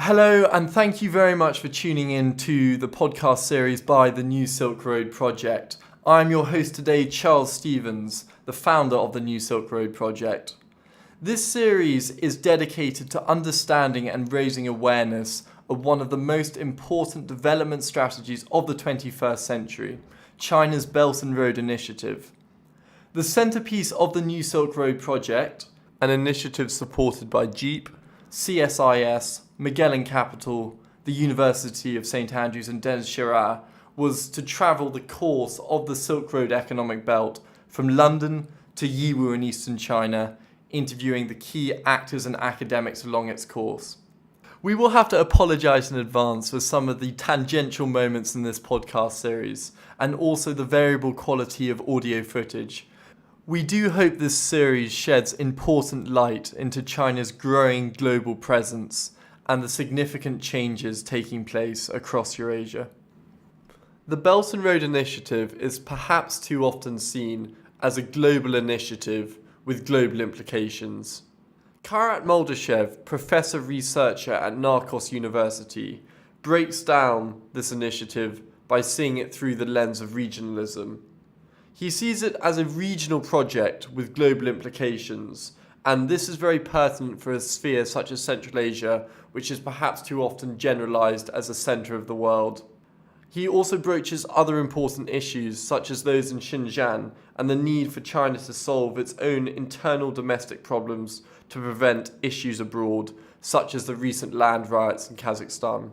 Hello, and thank you very much for tuning in to the podcast series by the New Silk Road Project. I'm your host today, Charles Stevens, the founder of the New Silk Road Project. This series is dedicated to understanding and raising awareness of one of the most important development strategies of the 21st century, China's Belt and Road Initiative. The centerpiece of the New Silk Road Project, an initiative supported by Jeep, CSIS, Magellan Capital, the University of St Andrews and Shira, was to travel the course of the Silk Road economic belt from London to Yiwu in eastern China, interviewing the key actors and academics along its course. We will have to apologise in advance for some of the tangential moments in this podcast series, and also the variable quality of audio footage. We do hope this series sheds important light into China's growing global presence and the significant changes taking place across Eurasia. The Belt and Road Initiative is perhaps too often seen as a global initiative with global implications. Kairat Moldashev, professor researcher at Narxos University, breaks down this initiative by seeing it through the lens of regionalism. He sees it as a regional project with global implications, and this is very pertinent for a sphere such as Central Asia, which is perhaps too often generalized as a center of the world. He also broaches other important issues, such as those in Xinjiang, and the need for China to solve its own internal domestic problems to prevent issues abroad, such as the recent land riots in Kazakhstan.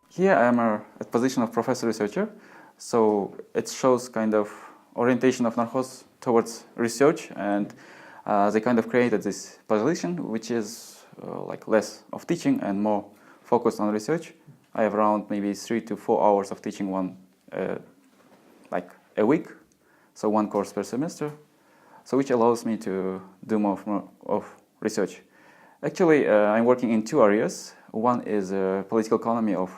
Here I am at position of professor researcher, so it shows kind of orientation of Narxos towards research, and they kind of created this position which is like less of teaching and more focused on research. I have around maybe 3 to 4 hours of teaching like a week, so one course per semester, so which allows me to do more of research. Actually, I'm working in two areas. One is political economy of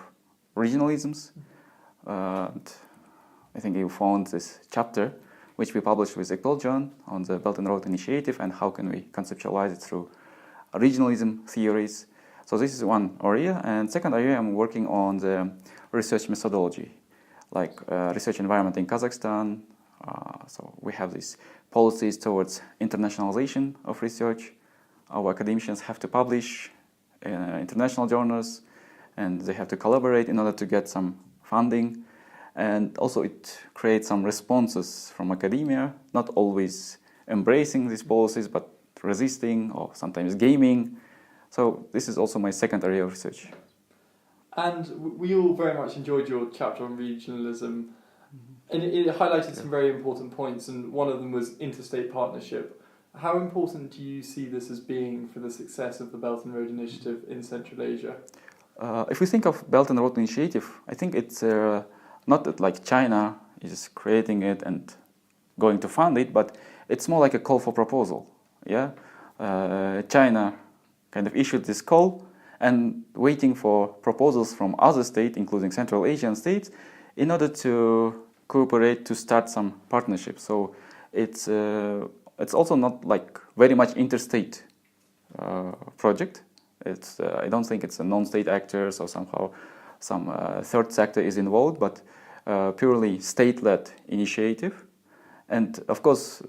regionalisms. I think you found this chapter, which we published with John on the Belt and Road Initiative and how can we conceptualize it through regionalism theories. So this is one area, and second area I'm working on the research methodology, like research environment in Kazakhstan. So we have these policies towards internationalization of research. Our academicians have to publish international journals, and they have to collaborate in order to get some funding. And also it creates some responses from academia, not always embracing these policies, but resisting or sometimes gaming. So this is also my second area of research. And we all very much enjoyed your chapter on regionalism, and it highlighted some very important points, and one of them was interstate partnership. How important do you see this as being for the success of the Belt and Road Initiative in Central Asia? If we think of Belt and Road Initiative, I think it's not that like China is creating it and going to fund it, but it's more like a call for proposal. Yeah, China kind of issued this call and waiting for proposals from other states, including Central Asian states, in order to cooperate to start some partnerships. So it's also not like very much interstate project. It's I don't think it's a non-state actors or somehow some third sector is involved, but purely state-led initiative. And of course,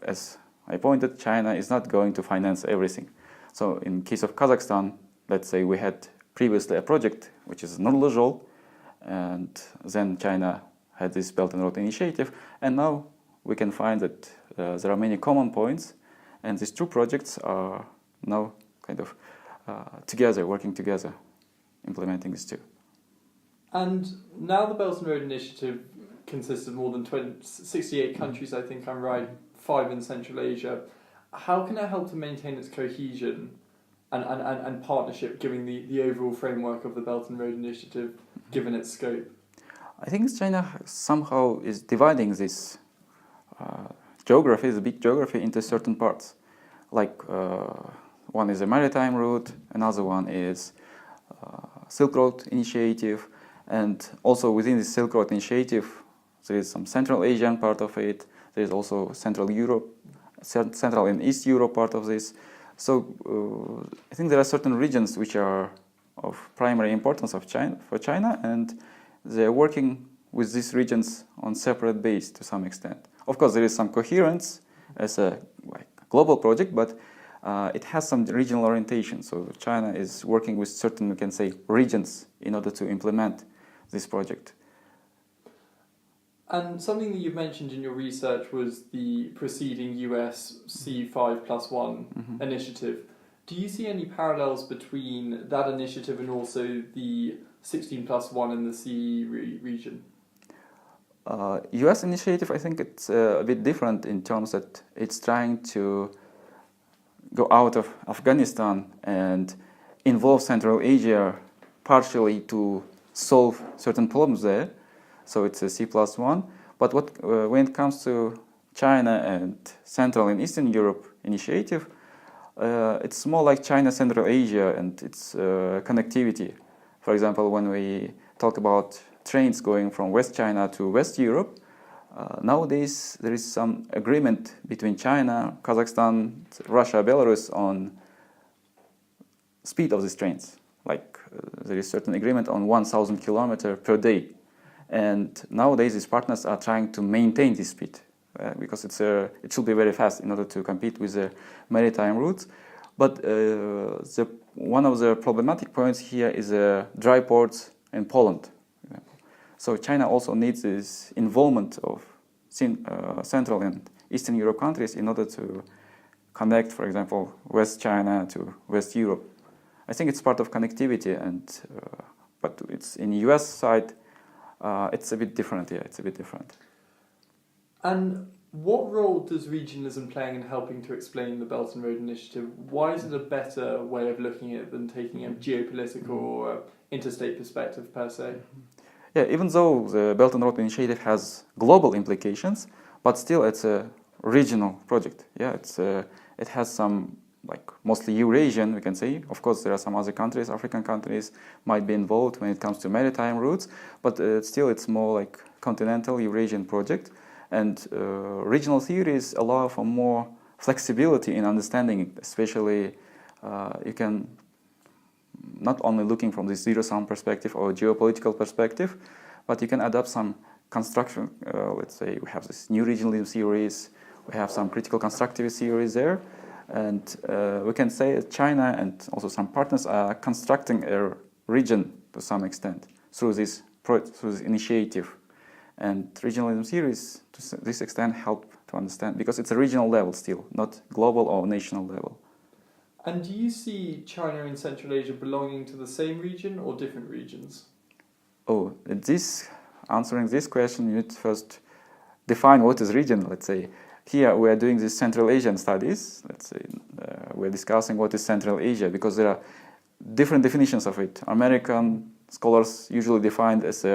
as I pointed, China is not going to finance everything. So in case of Kazakhstan, let's say we had previously a project which is Nurlazhol, and then China had this Belt and Road Initiative, and now we can find that there are many common points, and these two projects are now kind of together, working together, implementing these two. And now the Belt and Road Initiative consists of more than 68 countries, I think I'm right, 5 in Central Asia. How can it help to maintain its cohesion and partnership, given the overall framework of the Belt and Road Initiative, given its scope? I think China somehow is dividing this geography, the big geography, into certain parts. Like one is a maritime route, another one is Silk Road Initiative, and also within the Silk Road Initiative, there is some Central Asian part of it. There is also Central Europe, Central and East Europe part of this. So I think there are certain regions which are of primary importance for China, and they're working with these regions on separate base to some extent. Of course, there is some coherence as a global project, but it has some regional orientation. So China is working with certain, we can say, regions in order to implement this project. And something that you've mentioned in your research was the preceding US C5+1 initiative. Do you see any parallels between that initiative and also the 16+1 in the CE region? US initiative, I think it's a bit different in terms that it's trying to go out of Afghanistan and involve Central Asia partially to solve certain problems there. So it's a C+1. But when it comes to China and Central and Eastern Europe initiative, it's more like China, Central Asia, and its connectivity. For example, when we talk about trains going from West China to West Europe, nowadays there is some agreement between China, Kazakhstan, Russia, Belarus on speed of these trains. Like there is certain agreement on 1,000 kilometers per day. And nowadays these partners are trying to maintain this speed because it should be very fast in order to compete with the maritime routes. But one of the problematic points here is dry ports in Poland. So China also needs this involvement of Central and Eastern Europe countries in order to connect, for example, West China to West Europe. I think it's part of connectivity, but it's in the US side, it's a bit different. Yeah, it's a bit different. And what role does regionalism play in helping to explain the Belt and Road Initiative? Why is it a better way of looking at it than taking a geopolitical or interstate perspective per se? Yeah, even though the Belt and Road Initiative has global implications, but still it's a regional project. Yeah, it has some, like mostly Eurasian, we can say. Of course, there are some other countries, African countries might be involved when it comes to maritime routes, but still it's more like continental Eurasian project. And regional theories allow for more flexibility in understanding it, especially you can not only looking from this zero-sum perspective or geopolitical perspective, but you can adapt some construction. Let's say we have this new regionalism theories, we have some critical constructivist theories there, and we can say that China and also some partners are constructing a region to some extent through this initiative. And regionalism theories, to this extent, help to understand, because it's a regional level still, not global or national level. And do you see China and Central Asia belonging to the same region or different regions? Oh, answering this question, you need to first define what is region, let's say. Here we are doing these Central Asian studies, let's say, we're discussing what is Central Asia, because there are different definitions of it. American scholars usually define it as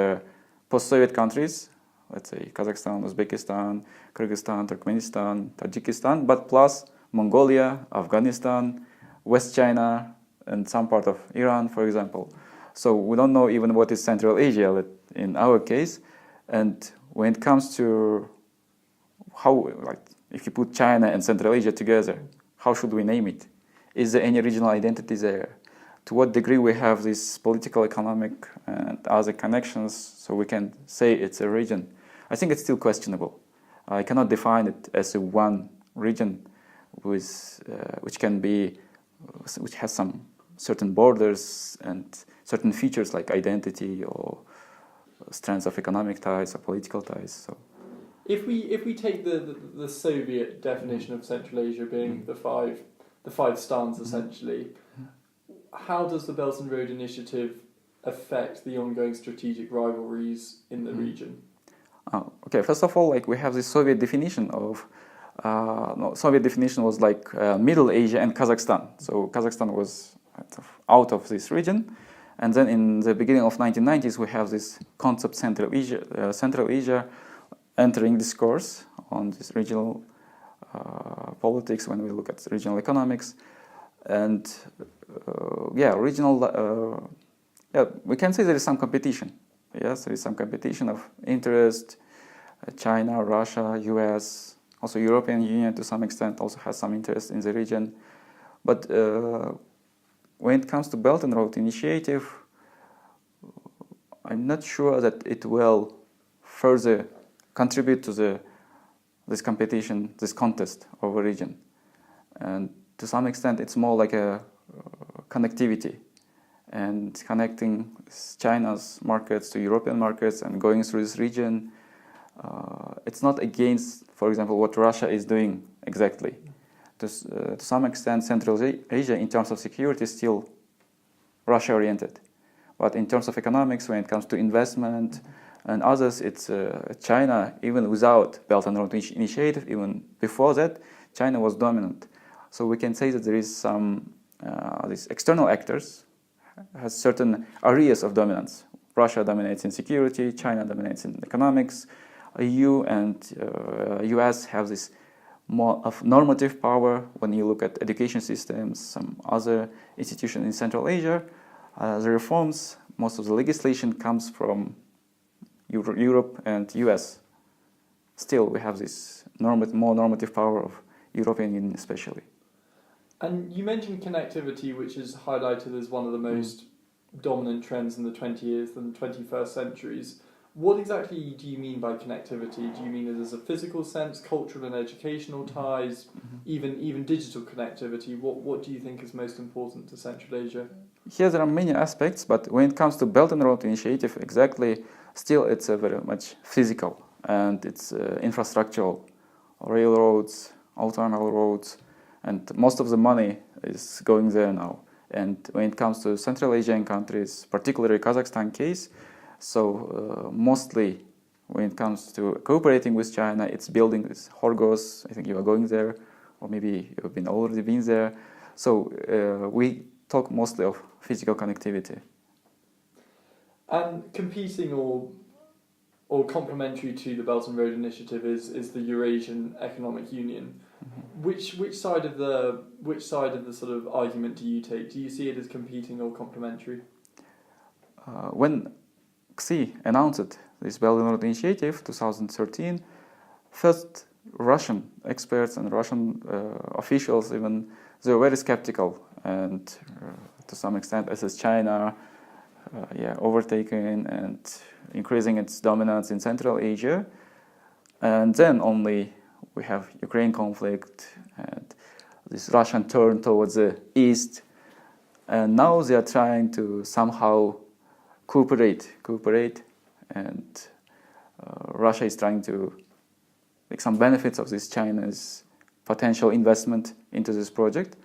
post-Soviet countries, let's say Kazakhstan, Uzbekistan, Kyrgyzstan, Turkmenistan, Tajikistan, but plus Mongolia, Afghanistan, West China, and some part of Iran, for example. So we don't know even what is Central Asia in our case. And when it comes to how, like, if you put China and Central Asia together, how should we name it? Is there any regional identity there? To what degree we have this political, economic, and other connections so we can say it's a region? I think it's still questionable. I cannot define it as a one region which has some certain borders and certain features like identity or strands of economic ties or political ties. So, if we take the Soviet definition of Central Asia being the five stans essentially, how does the Belt and Road Initiative affect the ongoing strategic rivalries in the region? Okay, first of all, like we have this Soviet definition of Soviet definition was like Middle Asia and Kazakhstan. So Kazakhstan was out of this region, and then in the beginning of 1990s we have this concept Central Asia entering discourse on this regional politics when we look at regional economics, and regional. We can say there is some competition. Yes, there is some competition of interest. China, Russia, US, also European Union to some extent also has some interest in the region. But when it comes to Belt and Road Initiative, I'm not sure that it will further contribute to this competition, this contest over region. And to some extent, it's more like a connectivity and connecting China's markets to European markets and going through this region. It's not against, for example, what Russia is doing exactly. To some extent, Central Asia, in terms of security, is still Russia-oriented. But in terms of economics, when it comes to investment and others, it's China, even without Belt and Road Initiative, even before that, China was dominant. So we can say that there is some, these external actors has certain areas of dominance. Russia dominates in security, China dominates in economics, EU and US have this more of normative power when you look at education systems, some other institutions in Central Asia. The reforms, most of the legislation comes from Europe and US. Still, we have this more normative power of European Union especially. And you mentioned connectivity, which is highlighted as one of the most dominant trends in the 20th and 21st centuries. What exactly do you mean by connectivity? Do you mean it as a physical sense, cultural and educational ties, even digital connectivity? What do you think is most important to Central Asia? Here there are many aspects, but when it comes to Belt and Road Initiative, exactly, still it's very much physical and it's infrastructural, railroads, autonomous roads, and most of the money is going there now. And when it comes to Central Asian countries, particularly Kazakhstan case, so mostly when it comes to cooperating with China, it's building this Horgos. I think you are going there, or maybe you've already been there. So we talk mostly of physical connectivity. And competing or complementary to the Belt and Road Initiative is the Eurasian Economic Union. Which side of the sort of argument do you take? Do you see it as competing or complementary? When Xi announced this Belt and Road Initiative 2013, first Russian experts and Russian officials even they were very skeptical and to some extent as China overtaking and increasing its dominance in Central Asia, and then only we have Ukraine conflict and this Russian turn towards the east, and now they are trying to somehow cooperate, and Russia is trying to make some benefits of this China's potential investment into this project.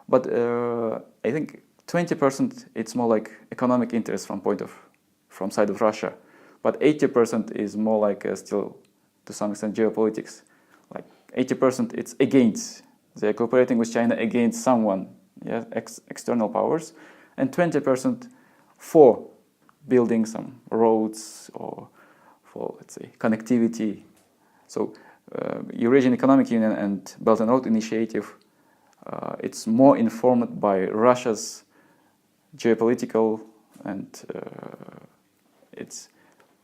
But I think 20% it's more like economic interest from side of Russia, but 80% is more like still to some extent geopolitics. Like 80% it's against, they're cooperating with China against someone, external powers, and 20% for building some roads or for, let's say, connectivity. So Eurasian Economic Union and Belt and Road Initiative, it's more informed by Russia's geopolitical and it's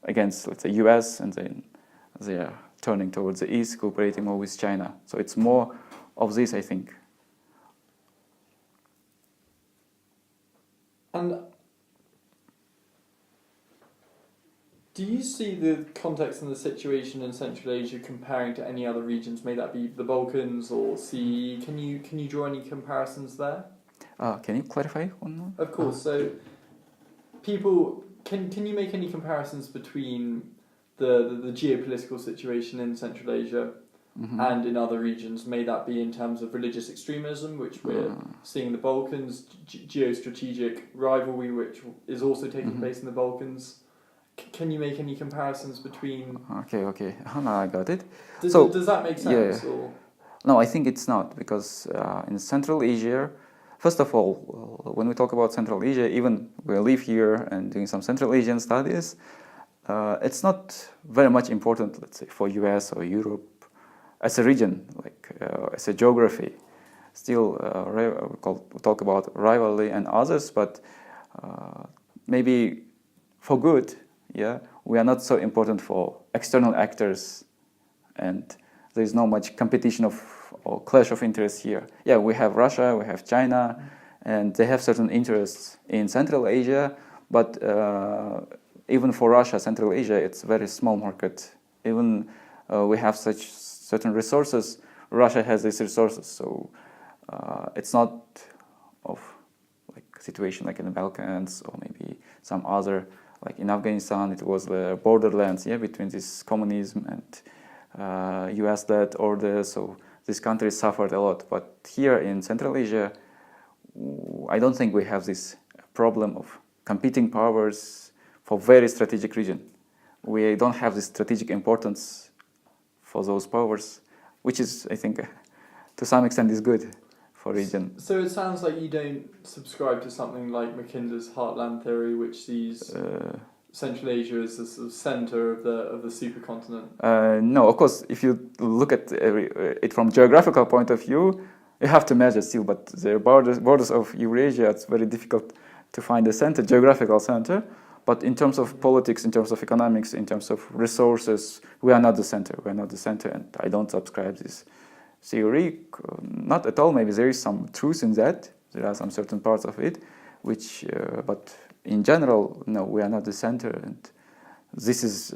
against, let's say, US, and then they are turning towards the east, cooperating more with China. So it's more of this, I think. And do you see the context and the situation in Central Asia comparing to any other regions, may that be the Balkans or CE? Can you draw any comparisons there? Can you clarify one more? Of course. So, people, can you make any comparisons between the geopolitical situation in Central Asia and in other regions? May that be in terms of religious extremism, which we're seeing in the Balkans, geostrategic rivalry, which is also taking place in the Balkans. Can you make any comparisons between? Okay. Now I got it. Does that make sense? Yeah. Or? No, I think it's not, because in Central Asia, first of all, when we talk about Central Asia, even we live here and doing some Central Asian studies, it's not very much important, let's say, for US or Europe as a region, like as a geography. Still, we talk about rivalry and others, but maybe for good, we are not so important for external actors, and there is not much competition of or clash of interests here. Yeah, we have Russia, we have China, and they have certain interests in Central Asia, but even for Russia, Central Asia, it's a very small market. Even we have such certain resources, Russia has these resources, so it's not of like situation like in the Balkans or maybe some other, like in Afghanistan, it was the borderlands, yeah, between this communism and US-led order, so these countries suffered a lot. But here in Central Asia, I don't think we have this problem of competing powers for very strategic region. We don't have this strategic importance for those powers, which is, I think, to some extent is good for region. So it sounds like you don't subscribe to something like Mackinder's Heartland theory, which sees Central Asia as the sort of center of the supercontinent. No, of course, if you look at it from geographical point of view, you have to measure still, but the borders of Eurasia, it's very difficult to find a center, geographical center. But in terms of politics, in terms of economics, in terms of resources, we are not the center. We are not the center, and I don't subscribe this theory. Not at all. Maybe there is some truth in that. There are some certain parts of it, which, but in general, no, we are not the center, and this is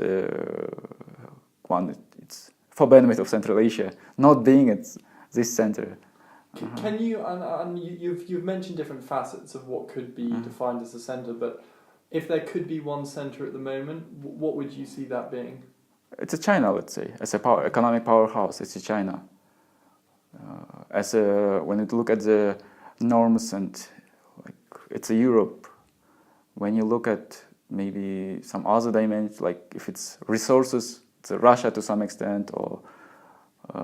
one. It's for benefit of Central Asia, not being at this center. Can you? And you've mentioned different facets of what could be defined as a center, but if there could be one center at the moment, what would you see that being? It's a China, let's say, as a economic powerhouse. It's a China. When you look at the norms and like it's a Europe. When you look at maybe some other dimensions, like if it's resources, it's a Russia to some extent, or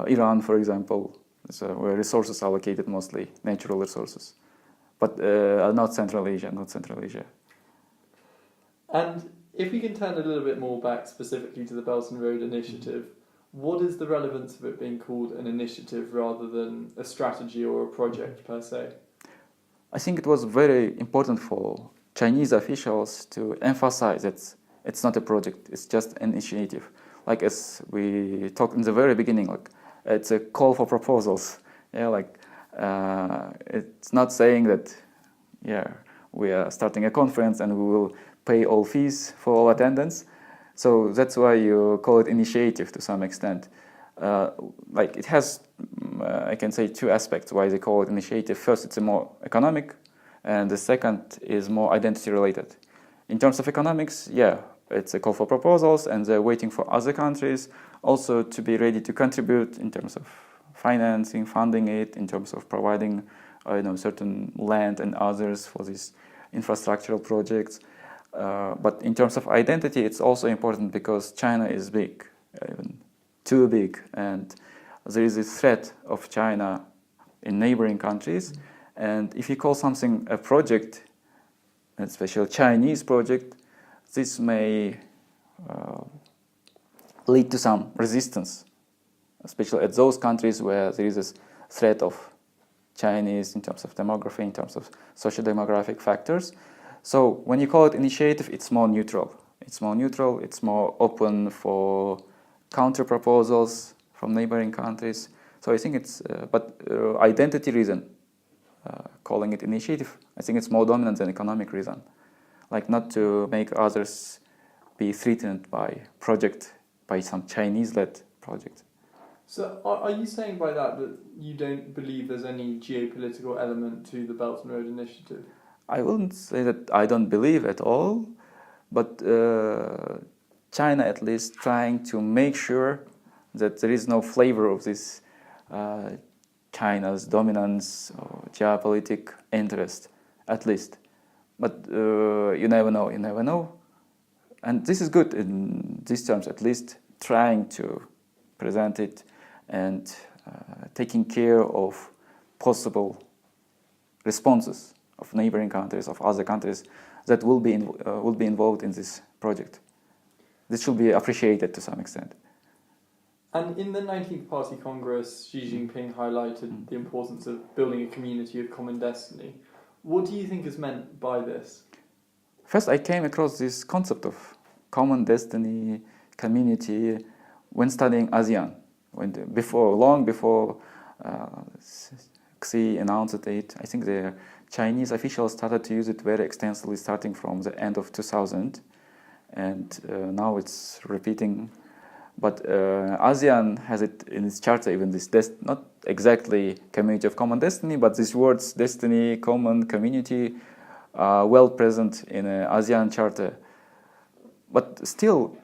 Iran, for example, where resources are allocated mostly, natural resources, but not Central Asia, not Central Asia. And if we can turn a little bit more back specifically to the Belt and Road Initiative, what is the relevance of it being called an initiative rather than a strategy or a project per se? I think it was very important for Chinese officials to emphasize that it's not a project, it's just an initiative. Like as we talked in the very beginning, like it's a call for proposals. Yeah, like it's not saying that, yeah, we are starting a conference and we will pay all fees for all attendance. So that's why you call it initiative to some extent. Like it has, I can say, two aspects why they call it initiative. First, it's a more economic, and the second is more identity related. In terms of economics, yeah, it's a call for proposals, and they're waiting for other countries also to be ready to contribute in terms of financing, funding it, in terms of providing, certain land and others for these infrastructural projects. But in terms of identity, it's also important because China is big, even too big, and there is a threat of China in neighboring countries. And if you call something a project, especially a Chinese project, this may lead to some resistance, especially at those countries where there is a threat of Chinese in terms of demography, in terms of socio-demographic factors. So when you call it initiative, it's more neutral. It's more neutral, it's more open for counter proposals from neighboring countries. So I think it's, identity reason, calling it initiative, I think it's more dominant than economic reason. Like not to make others be threatened by some Chinese-led project. So are you saying by that you don't believe there's any geopolitical element to the Belt and Road Initiative? I wouldn't say that I don't believe at all, but China at least trying to make sure that there is no flavor of this China's dominance or geopolitical interest, at least. But you never know. And this is good in these terms, at least trying to present it and taking care of possible responses of neighboring countries, of other countries that will be involved in this project. This should be appreciated to some extent. And in the 19th Party Congress, Xi Jinping highlighted the importance of building a community of common destiny. What do you think is meant by this? First, I came across this concept of common destiny, community, when studying ASEAN. Long before Xi announced it. I think the Chinese officials started to use it very extensively starting from the end of 2000, and now it's repeating. But ASEAN has it in its charter, even this not exactly community of common destiny, but these words destiny, common, community, well present in ASEAN charter. But still,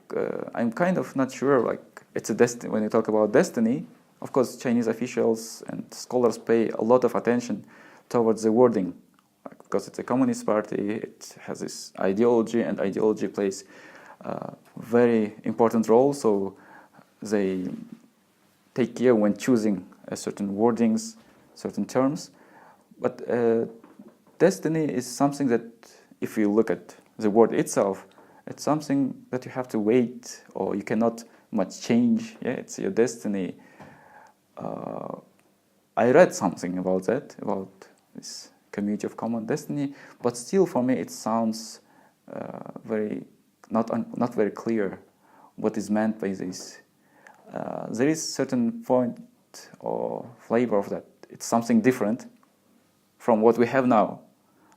I'm kind of not sure, like, it's a destiny. When you talk about destiny, of course, Chinese officials and scholars pay a lot of attention towards the wording, like, because it's a communist party, it has this ideology, and ideology plays a very important role, so they take care when choosing certain wordings, certain terms. But destiny is something that, if you look at the word itself, it's something that you have to wait, or you cannot much change. Yeah, it's your destiny. I read something about that, about this community of common destiny, but still for me it sounds very not very clear what is meant by this. There is certain point or flavor of that. It's something different from what we have now.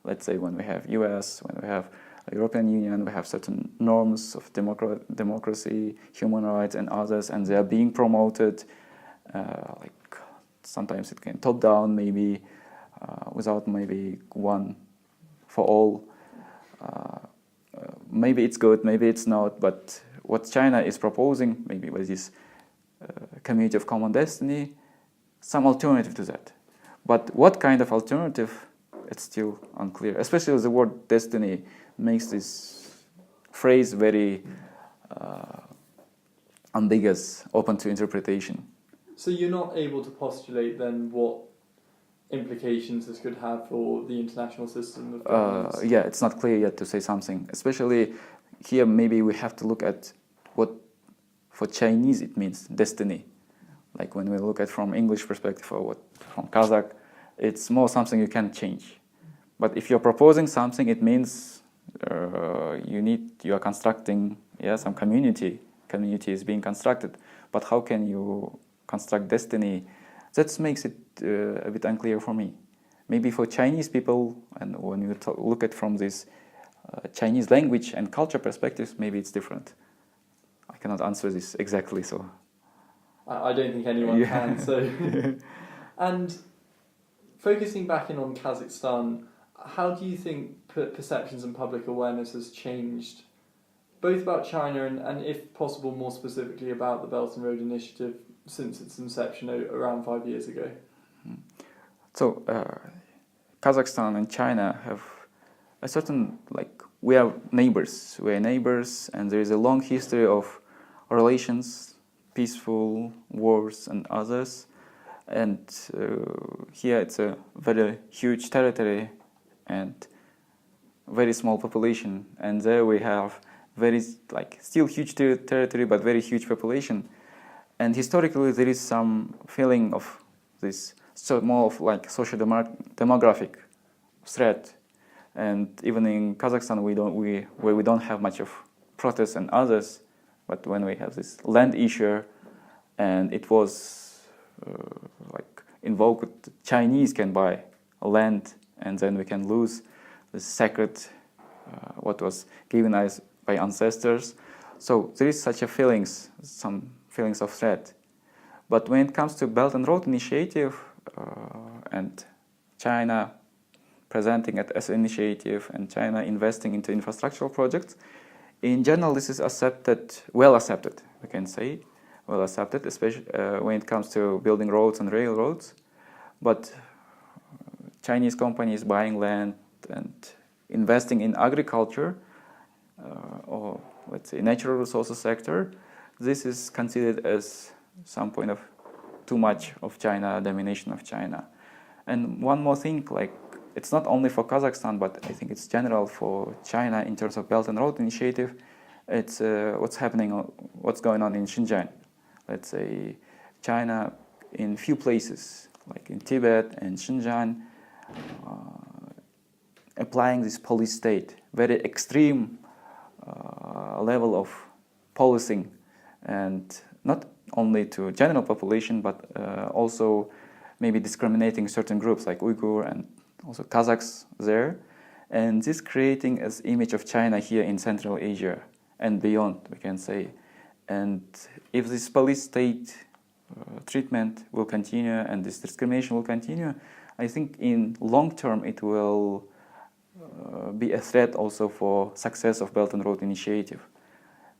Let's say when we have US, when we have European Union, we have certain norms of democracy, human rights, and others, and they are being promoted. Like sometimes it can top down, maybe without maybe one for all. Maybe it's good, maybe it's not. But what China is proposing, maybe with this community of common destiny, some alternative to that. But what kind of alternative? It's still unclear. Especially the word destiny makes this phrase very ambiguous, open to interpretation. So you're not able to postulate then what implications this could have for the international system of governance? Yeah, it's not clear yet to say something. Especially here, maybe we have to look at what for Chinese it means, destiny. Like when we look at from English perspective or what from Kazakh, it's more something you can change. But if you're proposing something, it means you are constructing some community is being constructed. But how can you construct destiny? That makes it a bit unclear for me. Maybe for Chinese people, and when you look at from this Chinese language and culture perspectives, maybe it's different. I cannot answer this exactly, so I don't think anyone can. So, and focusing back in on Kazakhstan, how do you think perceptions and public awareness has changed, both about China and if possible, more specifically about the Belt and Road Initiative since its inception around 5 years ago? So, Kazakhstan and China have a certain, like, we are neighbors, and there is a long history of relations, peaceful wars and others. And here it's a very huge territory and very small population, and there we have very still huge territory but very huge population. And historically there is some feeling of this more of like social demographic threat. And even in Kazakhstan where we don't have much of protests and others, but when we have this land issue and it was invoked, Chinese can buy land and then we can lose the sacred what was given us by ancestors. So there is such some feelings of threat. But when it comes to Belt and Road Initiative and China presenting it as an initiative and China investing into infrastructural projects, in general this is well accepted, we can say, well accepted, especially when it comes to building roads and railroads. But Chinese companies buying land and investing in agriculture or let's say natural resources sector, this is considered as some point of too much of China, domination of China. And one more thing, it's not only for Kazakhstan, but I think it's general for China in terms of Belt and Road Initiative. It's what's going on in Xinjiang. Let's say China in few places, like in Tibet and Xinjiang, applying this police state, very extreme level of policing, and not only to general population, but also maybe discriminating certain groups like Uyghur and also Kazakhs there. And this creating as image of China here in Central Asia and beyond, we can say. And if this police state treatment will continue and this discrimination will continue, I think in long term it will be a threat also for success of Belt and Road Initiative.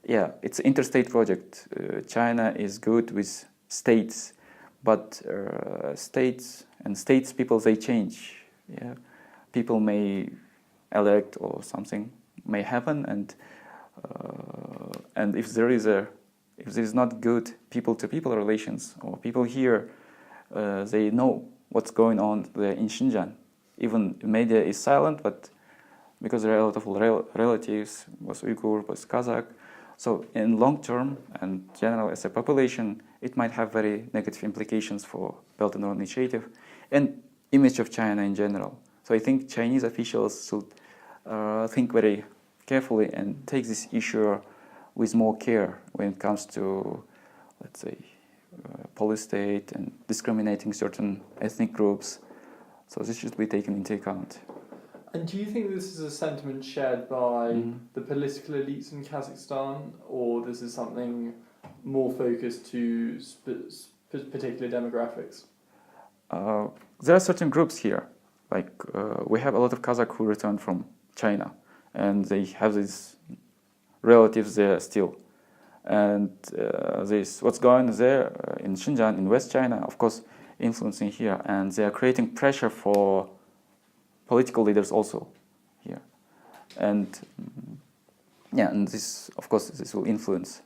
Yeah, it's an interstate project. China is good with states, but states people, they change. Yeah, people may elect or something may happen, and if there is not good people-to-people relations, or people here, they know what's going on there in Xinjiang. Even media is silent, but because there are a lot of relatives, was Uyghur, was Kazakh. So in long term and general as a population, it might have very negative implications for Belt and Road Initiative and image of China in general. So I think Chinese officials should think very carefully and take this issue with more care when it comes to, let's say, police state and discriminating certain ethnic groups. So this should be taken into account. And do you think this is a sentiment shared by the political elites in Kazakhstan, or this is something more focused to particular demographics? There are certain groups here. Like we have a lot of Kazakh who returned from China, and they have these relatives there still. And this what's going on there in Xinjiang, in West China, of course, influencing here, and they are creating pressure for political leaders also here. And yeah, and this, of course, this will influence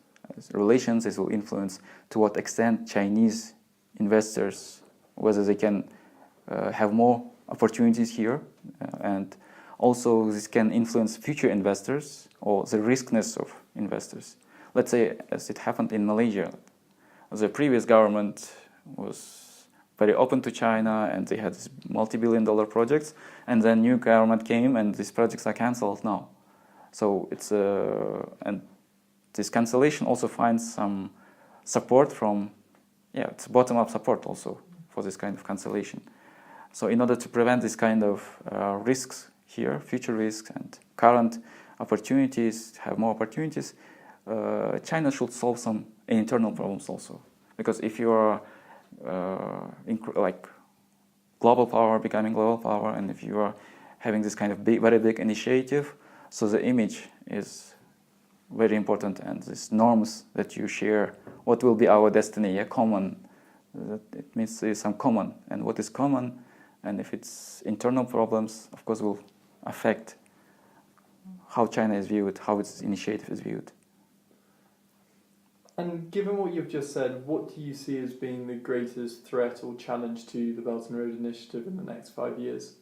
relations. This will influence to what extent Chinese investors, whether they can have more opportunities here, and also this can influence future investors or the riskiness of investors. Let's say, as it happened in Malaysia, the previous government was very open to China and they had these multi-billion-dollar projects, and then new government came and these projects are cancelled now. So it's and this cancellation also finds some support from, it's bottom-up support also for this kind of cancellation. So in order to prevent this kind of risks here, future risks and current opportunities, have more opportunities, China should solve some internal problems also. Because if you are like global power, becoming global power, and if you are having this kind of very big initiative, so the image is very important, and these norms that you share, what will be our destiny, common, that it means there is some common, and what is common, and if it's internal problems, of course, will affect how China is viewed, how its initiative is viewed. And given what you've just said, what do you see as being the greatest threat or challenge to the Belt and Road Initiative in the next 5 years?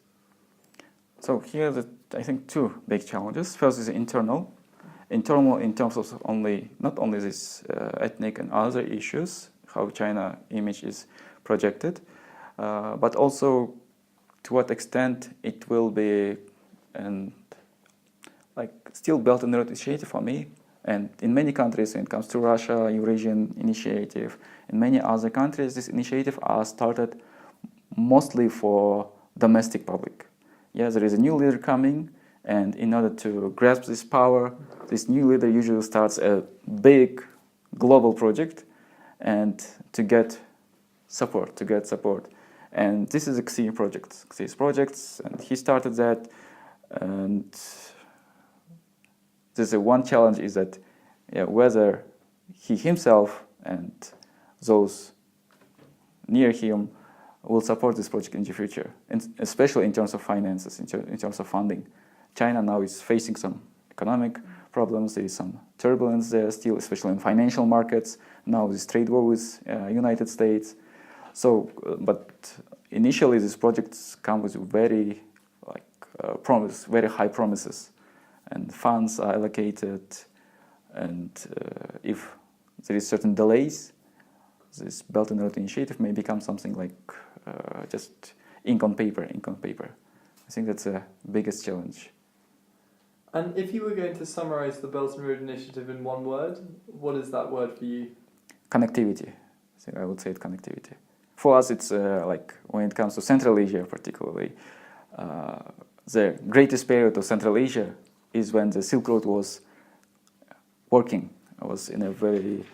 So here, I think two big challenges. First is internal. Internal in terms of not only this ethnic and other issues, how China image is projected, but also to what extent it will be, and like still Belt and Road Initiative for me. And in many countries, when it comes to Russia, Eurasian Initiative, in many other countries, this initiative are started mostly for domestic public. Yeah, there is a new leader coming, and in order to grasp this power, this new leader usually starts a big global project, and to get support. And this is a Xi project, Xi's projects, and he started that. And there's one challenge is that whether he himself and those near him will support this project in the future, and especially in terms of finances, in terms of funding. China now is facing some economic problems. There is some turbulence there still, especially in financial markets. Now this trade war with United States. So, but initially these projects come with very very high promises, and funds are allocated. And if there is certain delays, this Belt and Road Initiative may become something like just ink on paper. I think that's the biggest challenge. And if you were going to summarize the Belt and Road Initiative in one word, what is that word for you? Connectivity. I would say it's connectivity. For us, it's like when it comes to Central Asia, particularly, the greatest period of Central Asia is when the Silk Road was working. It was in a very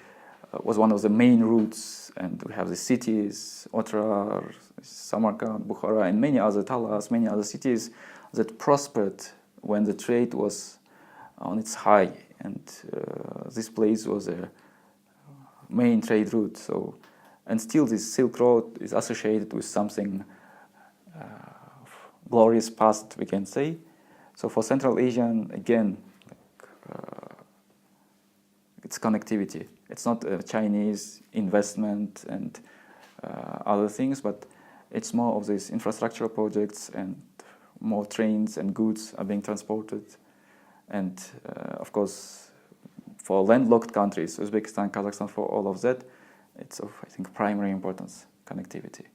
was one of the main routes, and we have the cities, Otrar, Samarkand, Bukhara, and many other Talas, many other cities that prospered when the trade was on its high, and this place was a main trade route. So, and still this Silk Road is associated with something glorious past, we can say. So for Central Asian, again, it's connectivity. It's not a Chinese investment and other things, but it's more of these infrastructural projects, and more trains and goods are being transported. And of course, for landlocked countries, Uzbekistan, Kazakhstan, for all of that, it's of, I think, primary importance, connectivity.